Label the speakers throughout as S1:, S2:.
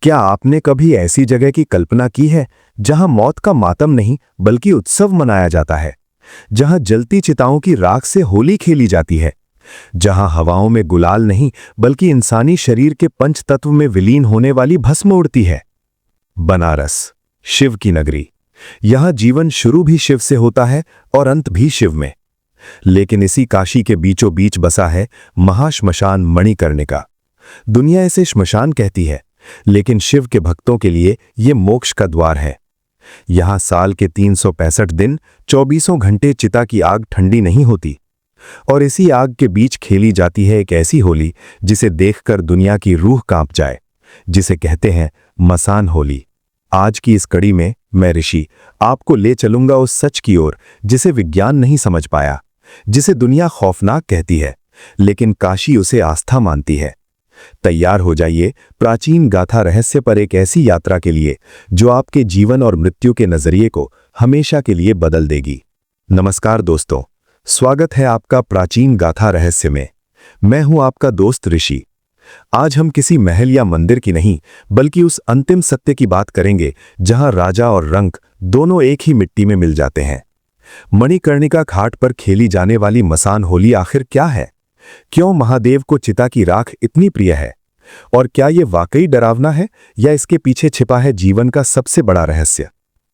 S1: क्या आपने कभी ऐसी जगह की कल्पना की है जहां मौत का मातम नहीं बल्कि उत्सव मनाया जाता है, जहां जलती चिताओं की राख से होली खेली जाती है, जहां हवाओं में गुलाल नहीं बल्कि इंसानी शरीर के पंच तत्व में विलीन होने वाली भस्म उड़ती है? बनारस, शिव की नगरी। यहां जीवन शुरू भी शिव से होता है और अंत भी शिव में। लेकिन इसी काशी के बीचों बीच बसा है महाश्मशान मणिकर्णिका। दुनिया इसे श्मशान कहती है, लेकिन शिव के भक्तों के लिए यह मोक्ष का द्वार है। यहां साल के 365 दिन 24 घंटे चिता की आग ठंडी नहीं होती, और इसी आग के बीच खेली जाती है एक ऐसी होली जिसे देखकर दुनिया की रूह कांप जाए, जिसे कहते हैं मसान होली। आज की इस कड़ी में मैं ऋषि आपको ले चलूंगा उस सच की ओर जिसे विज्ञान नहीं समझ पाया, जिसे दुनिया खौफनाक कहती है, लेकिन काशी उसे आस्था मानती है। तैयार हो जाइए प्राचीन गाथा रहस्य पर एक ऐसी यात्रा के लिए जो आपके जीवन और मृत्यु के नजरिए को हमेशा के लिए बदल देगी। नमस्कार दोस्तों, स्वागत है आपका प्राचीन गाथा रहस्य में। मैं हूं आपका दोस्त ऋषि। आज हम किसी महल या मंदिर की नहीं बल्कि उस अंतिम सत्य की बात करेंगे जहां राजा और रंक दोनों एक ही मिट्टी में मिल जाते हैं। मणिकर्णिका घाट पर खेली जाने वाली मसान होली आखिर क्या है? क्यों महादेव को चिता की राख इतनी प्रिय है? और क्या यह वाकई डरावना है या इसके पीछे छिपा है जीवन का सबसे बड़ा रहस्य?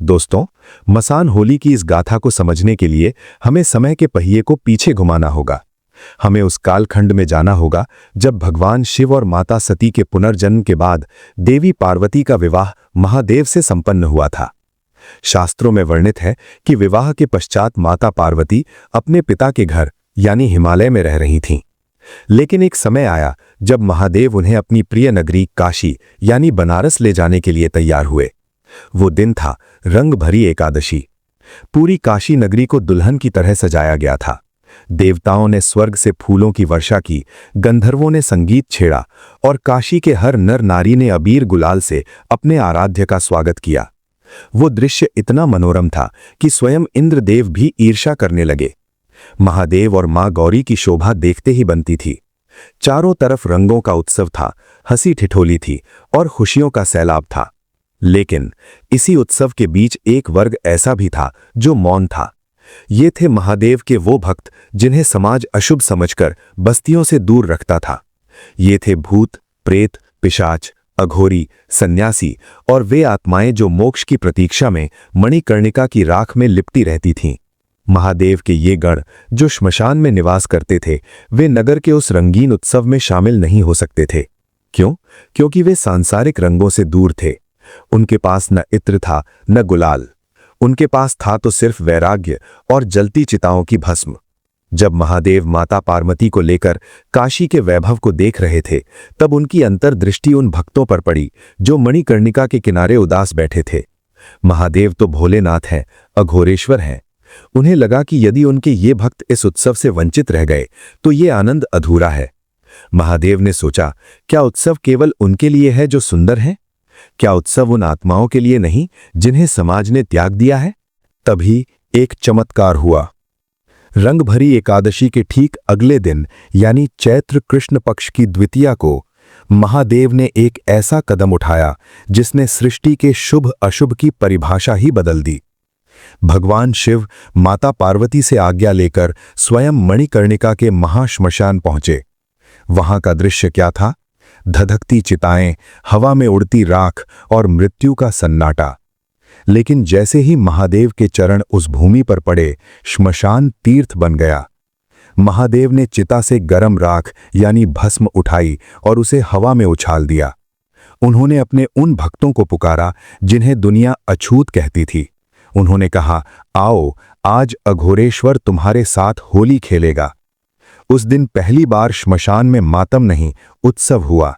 S1: दोस्तों, मसान होली की इस गाथा को समझने के लिए हमें समय के पहिए को पीछे घुमाना होगा। हमें उस कालखंड में जाना होगा जब भगवान शिव और माता सती के पुनर्जन्म के बाद देवी पार्वती का विवाह महादेव से संपन्न हुआ था। शास्त्रों में वर्णित है कि विवाह के पश्चात माता पार्वती अपने पिता के घर यानी हिमालय में रह रही थीं। लेकिन एक समय आया जब महादेव उन्हें अपनी प्रिय नगरी काशी यानी बनारस ले जाने के लिए तैयार हुए। वो दिन था रंग भरी एकादशी। पूरी काशी नगरी को दुल्हन की तरह सजाया गया था। देवताओं ने स्वर्ग से फूलों की वर्षा की, गंधर्वों ने संगीत छेड़ा और काशी के हर नर नारी ने अबीर गुलाल से अपने आराध्य का स्वागत किया। वो दृश्य इतना मनोरम था कि स्वयं इंद्रदेव भी ईर्ष्या करने लगे। महादेव और मां गौरी की शोभा देखते ही बनती थी। चारों तरफ रंगों का उत्सव था, हंसी ठिठोली थी और खुशियों का सैलाब था। लेकिन इसी उत्सव के बीच एक वर्ग ऐसा भी था जो मौन था। ये थे महादेव के वो भक्त जिन्हें समाज अशुभ समझकर बस्तियों से दूर रखता था। ये थे भूत, प्रेत, पिशाच, अघोरी, सन्यासी और वे आत्माएं जो मोक्ष की प्रतीक्षा में मणिकर्णिका की राख में लिपटी रहती थीं। महादेव के ये गण जो श्मशान में निवास करते थे, वे नगर के उस रंगीन उत्सव में शामिल नहीं हो सकते थे। क्यों? क्योंकि वे सांसारिक रंगों से दूर थे। उनके पास न इत्र था न गुलाल। उनके पास था तो सिर्फ वैराग्य और जलती चिताओं की भस्म। जब महादेव माता पार्वती को लेकर काशी के वैभव को देख रहे थे, तब उनकी अंतर्दृष्टि उन भक्तों पर पड़ी जो मणिकर्णिका के किनारे उदास बैठे थे। महादेव तो भोलेनाथ हैं, अघोरेश्वर हैं। उन्हें लगा कि यदि उनके ये भक्त इस उत्सव से वंचित रह गए तो ये आनंद अधूरा है। महादेव ने सोचा, क्या उत्सव केवल उनके लिए है जो सुंदर हैं? क्या उत्सव उन आत्माओं के लिए नहीं जिन्हें समाज ने त्याग दिया है? तभी एक चमत्कार हुआ। रंग भरी एकादशी के ठीक अगले दिन यानी चैत्र कृष्ण पक्ष की द्वितीया को महादेव ने एक ऐसा कदम उठाया जिसने सृष्टि के शुभ अशुभ की परिभाषा ही बदल दी। भगवान शिव माता पार्वती से आज्ञा लेकर स्वयं मणिकर्णिका के महाश्मशान पहुंचे। वहां का दृश्य क्या था? धधकती चिताएं, हवा में उड़ती राख और मृत्यु का सन्नाटा। लेकिन जैसे ही महादेव के चरण उस भूमि पर पड़े, श्मशान तीर्थ बन गया। महादेव ने चिता से गरम राख यानी भस्म उठाई और उसे हवा में उछाल दिया। उन्होंने अपने उन भक्तों को पुकारा जिन्हें दुनिया अछूत कहती थी। उन्होंने कहा, आओ, आज अघोरेश्वर तुम्हारे साथ होली खेलेगा। उस दिन पहली बार श्मशान में मातम नहीं, उत्सव हुआ।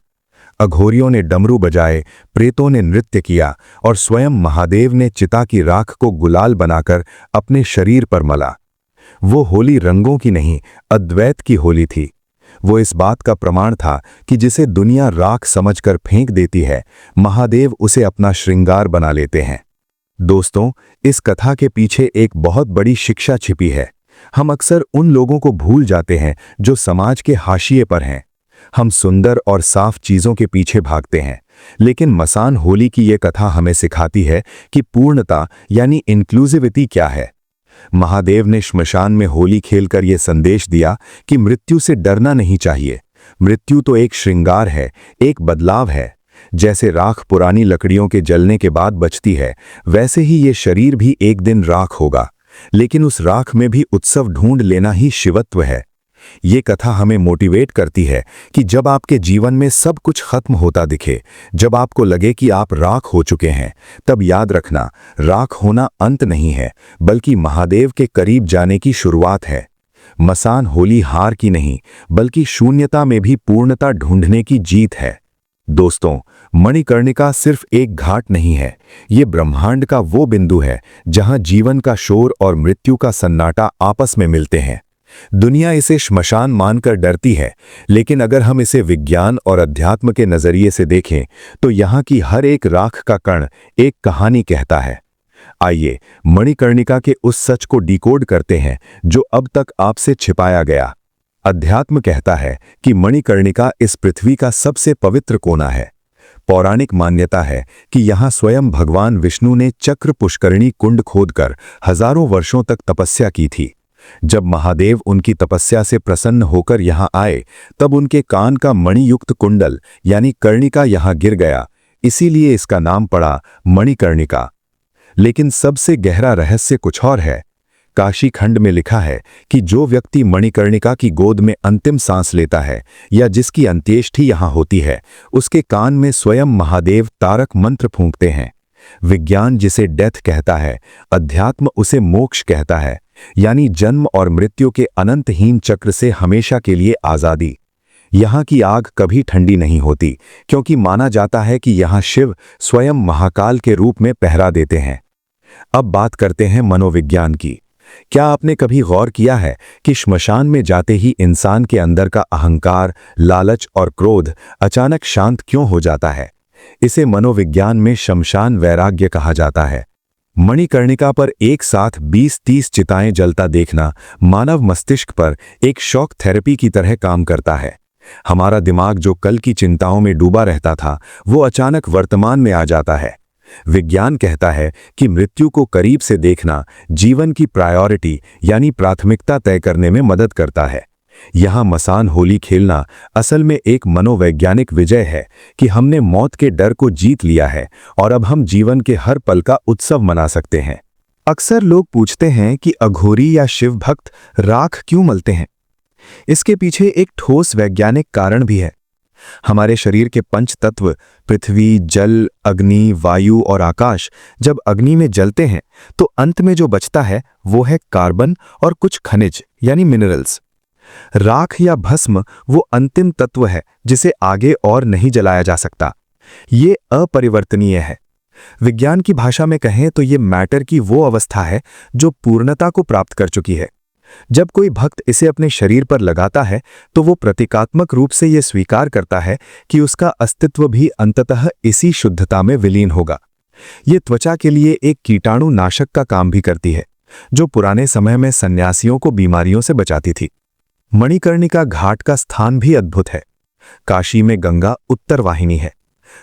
S1: अघोरियों ने डमरू बजाए, प्रेतों ने नृत्य किया और स्वयं महादेव ने चिता की राख को गुलाल बनाकर अपने शरीर पर मला। वो होली रंगों की नहीं, अद्वैत की होली थी। वो इस बात का प्रमाण था कि जिसे दुनिया राख समझकर फेंक देती है, महादेव उसे अपना श्रृंगार बना लेते हैं। दोस्तों, इस कथा के पीछे एक बहुत बड़ी शिक्षा छिपी है। हम अक्सर उन लोगों को भूल जाते हैं जो समाज के हाशिए पर हैं। हम सुंदर और साफ चीजों के पीछे भागते हैं, लेकिन मसान होली की ये कथा हमें सिखाती है कि पूर्णता यानी इंक्लूसिविटी क्या है। महादेव ने श्मशान में होली खेलकर यह संदेश दिया कि मृत्यु से डरना नहीं चाहिए। मृत्यु तो एक श्रृंगार है, एक बदलाव है। जैसे राख पुरानी लकड़ियों के जलने के बाद बचती है, वैसे ही ये शरीर भी एक दिन राख होगा, लेकिन उस राख में भी उत्सव ढूंढ लेना ही शिवत्व है। ये कथा हमें मोटिवेट करती है कि जब आपके जीवन में सब कुछ खत्म होता दिखे, जब आपको लगे कि आप राख हो चुके हैं, तब याद रखना, राख होना अंत नहीं है, बल्कि महादेव के करीब जाने की शुरुआत है। मसान होली हार की नहीं, बल्कि शून्यता में भी पूर्णता ढूंढने की जीत है। दोस्तों, मणिकर्णिका सिर्फ एक घाट नहीं है, ये ब्रह्मांड का वो बिंदु है जहां जीवन का शोर और मृत्यु का सन्नाटा आपस में मिलते हैं। दुनिया इसे श्मशान मानकर डरती है, लेकिन अगर हम इसे विज्ञान और अध्यात्म के नजरिए से देखें तो यहाँ की हर एक राख का कण एक कहानी कहता है। आइए मणिकर्णिका के उस सच को डिकोड करते हैं जो अब तक आपसे छिपाया गया। अध्यात्म कहता है कि मणिकर्णिका इस पृथ्वी का सबसे पवित्र कोना है। पौराणिक मान्यता है कि यहाँ स्वयं भगवान विष्णु ने चक्र पुष्करिणी कुंड खोदकर हजारों वर्षों तक तपस्या की थी। जब महादेव उनकी तपस्या से प्रसन्न होकर यहाँ आए, तब उनके कान का मणियुक्त कुंडल यानी कर्णिका यहाँ गिर गया, इसीलिए इसका नाम पड़ा मणिकर्णिका। लेकिन सबसे गहरा रहस्य कुछ और है। काशी खंड में लिखा है कि जो व्यक्ति मणिकर्णिका की गोद में अंतिम सांस लेता है या जिसकी अंत्येष्टि यहाँ होती है, उसके कान में स्वयं महादेव तारक मंत्र फूंकते हैं। विज्ञान जिसे डेथ कहता है, अध्यात्म उसे मोक्ष कहता है, यानी जन्म और मृत्यु के अनंतहीन चक्र से हमेशा के लिए आजादी। यहाँ की आग कभी ठंडी नहीं होती, क्योंकि माना जाता है कि यहाँ शिव स्वयं महाकाल के रूप में पहरा देते हैं। अब बात करते हैं मनोविज्ञान की। क्या आपने कभी गौर किया है कि श्मशान में जाते ही इंसान के अंदर का अहंकार, लालच और क्रोध अचानक शांत क्यों हो जाता है? इसे मनोविज्ञान में शमशान वैराग्य कहा जाता है। मणिकर्णिका पर एक साथ 20-30 चिताएं जलता देखना मानव मस्तिष्क पर एक शॉक थेरेपी की तरह काम करता है। हमारा दिमाग जो कल की चिंताओं में डूबा रहता था, वो अचानक वर्तमान में आ जाता है। विज्ञान कहता है कि मृत्यु को करीब से देखना जीवन की प्रायोरिटी यानी प्राथमिकता तय करने में मदद करता है। यहाँ मसान होली खेलना असल में एक मनोवैज्ञानिक विजय है कि हमने मौत के डर को जीत लिया है और अब हम जीवन के हर पल का उत्सव मना सकते हैं। अक्सर लोग पूछते हैं कि अघोरी या शिव भक्त राख क्यों मलते हैं। इसके पीछे एक ठोस वैज्ञानिक कारण भी है। हमारे शरीर के पंच तत्व पृथ्वी, जल, अग्नि, वायु और आकाश जब अग्नि में जलते हैं तो अंत में जो बचता है वो है कार्बन और कुछ खनिज यानी मिनरल्स। राख या भस्म वो अंतिम तत्व है जिसे आगे और नहीं जलाया जा सकता। ये अपरिवर्तनीय है। विज्ञान की भाषा में कहें तो ये मैटर की वो अवस्था है जो पूर्णता को प्राप्त कर चुकी है। जब कोई भक्त इसे अपने शरीर पर लगाता है तो वो प्रतीकात्मक रूप से ये स्वीकार करता है कि उसका अस्तित्व भी अंततः इसी शुद्धता में विलीन होगा। ये त्वचा के लिए एक कीटाणु नाशक का काम भी करती है, जो पुराने समय में सन्यासियों को बीमारियों से बचाती थी। मणिकर्णिका घाट का स्थान भी अद्भुत है। काशी में गंगा उत्तर वाहिनी है।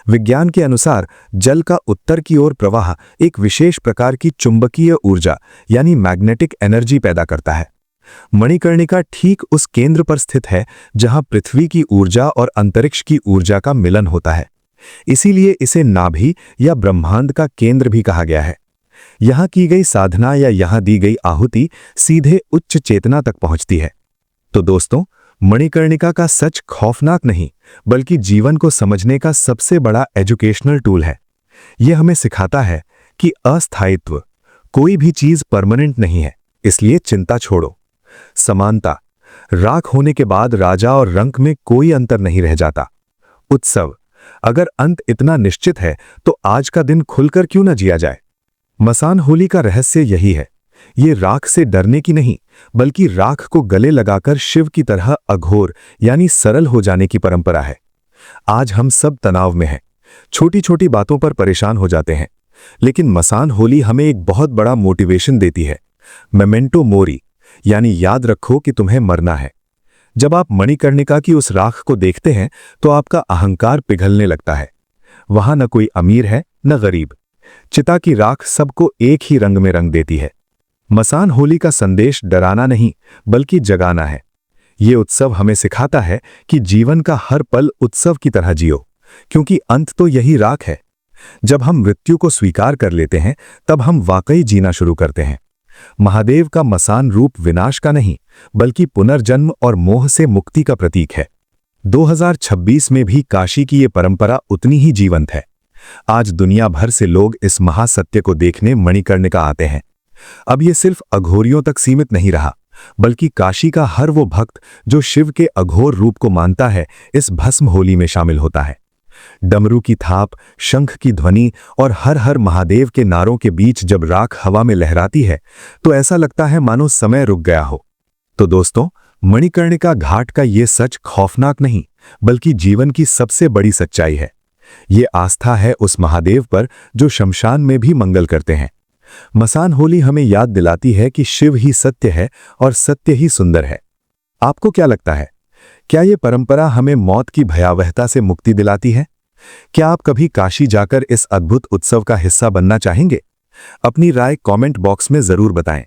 S1: विज्ञान के अनुसार जल का उत्तर की ओर प्रवाह एक विशेष प्रकार की चुंबकीय ऊर्जा यानी मैग्नेटिक एनर्जी पैदा करता है। मणिकर्णिका ठीक उस केंद्र पर स्थित है जहां पृथ्वी की ऊर्जा और अंतरिक्ष की ऊर्जा का मिलन होता है। इसीलिए इसे नाभि या ब्रह्मांड का केंद्र भी कहा गया है। यहां की गई साधना या यहां दी गई आहुति सीधे उच्च चेतना तक पहुंचती है। तो दोस्तों, मणिकर्णिका का सच खौफनाक नहीं, बल्कि जीवन को समझने का सबसे बड़ा एजुकेशनल टूल है। यह हमें सिखाता है कि अस्थायित्व, कोई भी चीज परमानेंट नहीं है, इसलिए चिंता छोड़ो। समानता, राख होने के बाद राजा और रंक में कोई अंतर नहीं रह जाता। उत्सव, अगर अंत इतना निश्चित है तो आज का दिन खुलकर क्यों न जिया जाए। मसान होली का रहस्य यही है। ये राख से डरने की नहीं, बल्कि राख को गले लगाकर शिव की तरह अघोर यानी सरल हो जाने की परंपरा है। आज हम सब तनाव में हैं, छोटी छोटी बातों पर परेशान हो जाते हैं, लेकिन मसान होली हमें एक बहुत बड़ा मोटिवेशन देती है। मेमेंटो मोरी, यानी याद रखो कि तुम्हें मरना है। जब आप मणिकर्णिका की उस राख को देखते हैं तो आपका अहंकार पिघलने लगता है। वहां न कोई अमीर है न गरीब। चिता की राख सबको एक ही रंग में रंग देती है। मसान होली का संदेश डराना नहीं बल्कि जगाना है। ये उत्सव हमें सिखाता है कि जीवन का हर पल उत्सव की तरह जियो, क्योंकि अंत तो यही राख है। जब हम मृत्यु को स्वीकार कर लेते हैं तब हम वाकई जीना शुरू करते हैं। महादेव का मसान रूप विनाश का नहीं बल्कि पुनर्जन्म और मोह से मुक्ति का प्रतीक है। 2026 में भी काशी की ये परंपरा उतनी ही जीवंत है। आज दुनिया भर से लोग इस महासत्य को देखने मणिकर्णिका आते हैं। अब ये सिर्फ अघोरियों तक सीमित नहीं रहा, बल्कि काशी का हर वो भक्त जो शिव के अघोर रूप को मानता है इस भस्म होली में शामिल होता है। डमरू की थाप, शंख की ध्वनि और हर हर महादेव के नारों के बीच जब राख हवा में लहराती है तो ऐसा लगता है मानो समय रुक गया हो। तो दोस्तों, मणिकर्णिका घाट का ये सच खौफनाक नहीं बल्कि जीवन की सबसे बड़ी सच्चाई है। ये आस्था है उस महादेव पर जो शमशान में भी मंगल करते हैं। मसान होली हमें याद दिलाती है कि शिव ही सत्य है और सत्य ही सुंदर है। आपको क्या लगता है? क्या ये परंपरा हमें मौत की भयावहता से मुक्ति दिलाती है? क्या आप कभी काशी जाकर इस अद्भुत उत्सव का हिस्सा बनना चाहेंगे? अपनी राय कमेंट बॉक्स में जरूर बताएं।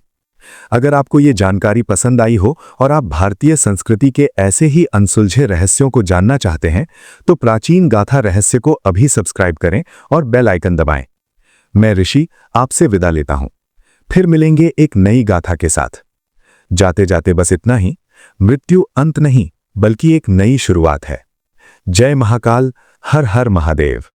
S1: अगर आपको ये जानकारी पसंद आई हो और आप भारतीय संस्कृति के ऐसे ही अनसुलझे रहस्यों को जानना चाहते हैं तो प्राचीन गाथा रहस्य को अभी सब्सक्राइब करें और बेल आइकन दबाएं। मैं ऋषि आपसे विदा लेता हूं। फिर मिलेंगे एक नई गाथा के साथ। जाते जाते बस इतना ही, मृत्यु अंत नहीं बल्कि एक नई शुरुआत है। जय महाकाल, हर हर महादेव।